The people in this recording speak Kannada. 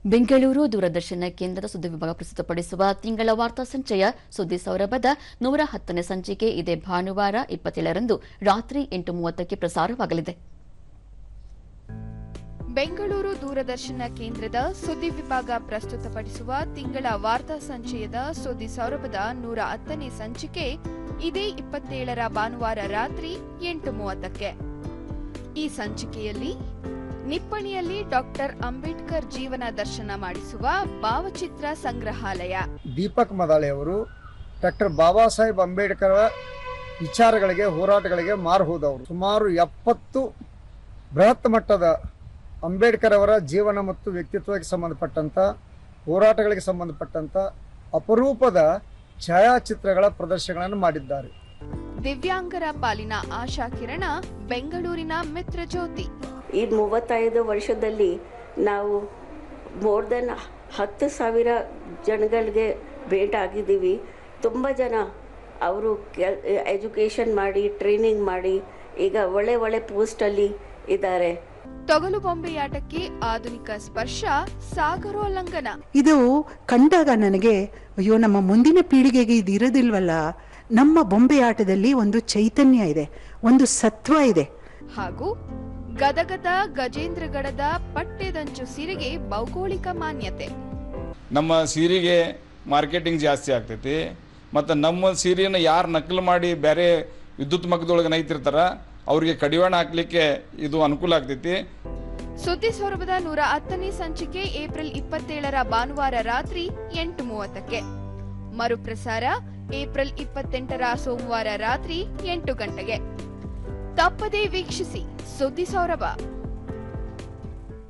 ಬೆಂಗಳೂರು ದೂರದರ್ಶನ ಕೇಂದ್ರದ ಸುದ್ದಿ ವಿಭಾಗ ಪ್ರಸ್ತುತಪಡಿಸುವ ತಿಂಗಳ ವಾರ್ತಾ ಸಂಚಯ ಸುದ್ದಿ ಸೌರಭದ 110ನೇ ಸಂಚಿಕೆ ಇದೇ ಭಾನುವಾರ 27ರಂದು ರಾತ್ರಿ 8:30ಕ್ಕೆ ಪ್ರಸಾರವಾಗಲಿದೆ. ಬೆಂಗಳೂರು ದೂರದರ್ಶನ ಕೇಂದ್ರದ ಸುದ್ದಿ ವಿಭಾಗ ಪ್ರಸ್ತುತಪಡಿಸುವ ತಿಂಗಳ ವಾರ್ತಾ ಸಂಚಯದ ಸುದ್ದಿ ಸೌರಭದ 110ನೇ ಸಂಚಿಕೆ ಇದೇ 27ರ ಭಾನುವಾರ ರಾತ್ರಿ 8:30ಕ್ಕೆ. ಈ ಸಂಚಿಕೆಯಲ್ಲಿ ನಿಪ್ಪಣಿಯಲ್ಲಿ ಡಾಕ್ಟರ್ ಅಂಬೇಡ್ಕರ್ ಜೀವನ ದರ್ಶನ ಮಾಡಿಸುವ ಭಾವಚಿತ್ರ ಸಂಗ್ರಹಾಲಯ. ದೀಪಕ್ ಮದಾಳೆ ಅವರು ಡಾಕ್ಟರ್ ಬಾಬಾ ಸಾಹೇಬ್ ಅಂಬೇಡ್ಕರ್ ವಿಚಾರಗಳಿಗೆ ಹೋರಾಟಗಳಿಗೆ ಮಾರು ಹೋದವರು. ಸುಮಾರು 70 ಬೃಹತ್ ಮಟ್ಟದ ಅಂಬೇಡ್ಕರ್ ಅವರ ಜೀವನ ಮತ್ತು ವ್ಯಕ್ತಿತ್ವಕ್ಕೆ ಸಂಬಂಧಪಟ್ಟಂತ ಹೋರಾಟಗಳಿಗೆ ಸಂಬಂಧಪಟ್ಟಂತ ಅಪರೂಪದ ಛಾಯಾಚಿತ್ರಗಳ ಪ್ರದರ್ಶನಗಳನ್ನು ಮಾಡಿದ್ದಾರೆ. ದಿವ್ಯಾಂಗರ ಪಾಲಿನ ಆಶಾ ಕಿರಣ ಬೆಂಗಳೂರಿನ ಮಿತ್ರ ಜ್ಯೋತಿ. ಈ 35 ವರ್ಷದಲ್ಲಿ ನಾವು ಮೋರ್ ದೆನ್ 10,000 ಜನಗಳಿಗೆ ಭೇಟಿ ಆಗಿದ್ದೀವಿ. ತುಂಬ ಜನ ಅವರು ಎಜುಕೇಷನ್ ಮಾಡಿ ಟ್ರೈನಿಂಗ್ ಮಾಡಿ ಈಗ ಒಳ್ಳೆ ಪೋಸ್ಟಲ್ಲಿ ಇದ್ದಾರೆ. ತೊಗಲು ಬೊಂಬೆಯಾಟಕ್ಕೆ ಆಧುನಿಕ ಸ್ಪರ್ಶ, ಸಾಗರೋಲ್ಲಂಘನ. ಇದು ಕಂಡಾಗ ನನಗೆ ಅಯ್ಯೋ, ನಮ್ಮ ಮುಂದಿನ ಪೀಳಿಗೆಗೆ ಇದು ಇರೋದಿಲ್ವಲ್ಲ. ನಮ್ಮ ಬೊಂಬೆಯಾಟದಲ್ಲಿ ಒಂದು ಚೈತನ್ಯ ಇದೆ, ಒಂದು ಸತ್ವ ಇದೆ. ಹಾಗೂ ಗದಗದ ಗಜೇಂದ್ರಗಡದ ಪಟ್ಟೆದಂಚು ಸೀರೆಗೆ ಭೌಗೋಳಿಕ ಮಾನ್ಯತೆ. ನಮ್ಮ ಸೀರೆಗೆ ಮಾರ್ಕೆಟಿಂಗ್ ಜಾಸ್ತಿ ಆಗ್ತೈತಿ. ಮತ್ತು ನಮ್ಮ ಸೀರೆಯನ್ನು ಯಾರು ನಕಲು ಮಾಡಿ ಬೇರೆ ವಿದ್ಯುತ್ ಮಗ್ಗದೊಳಗೆ ನೈತಿರ್ತಾರ ಅವರಿಗೆ ಕಡಿವಾಣ ಹಾಕ್ಲಿಕ್ಕೆ ಇದು ಅನುಕೂಲ ಆಗ್ತೈತಿ. ಸುದ್ದಿ ಸೌರಭದ 110ನೇ ಸಂಚಿಕೆ ಏಪ್ರಿಲ್ 27ರ ಭಾನುವಾರ ರಾತ್ರಿ 8:30ಕ್ಕೆ. ಮರುಪ್ರಸಾರ ಏಪ್ರಿಲ್ 28ರ ಸೋಮವಾರ ರಾತ್ರಿ 8 ಗಂಟೆಗೆ. ತಪ್ಪದೇ ವೀಕ್ಷಿಸಿ ಸುದ್ದಿ ಸೌರಭ.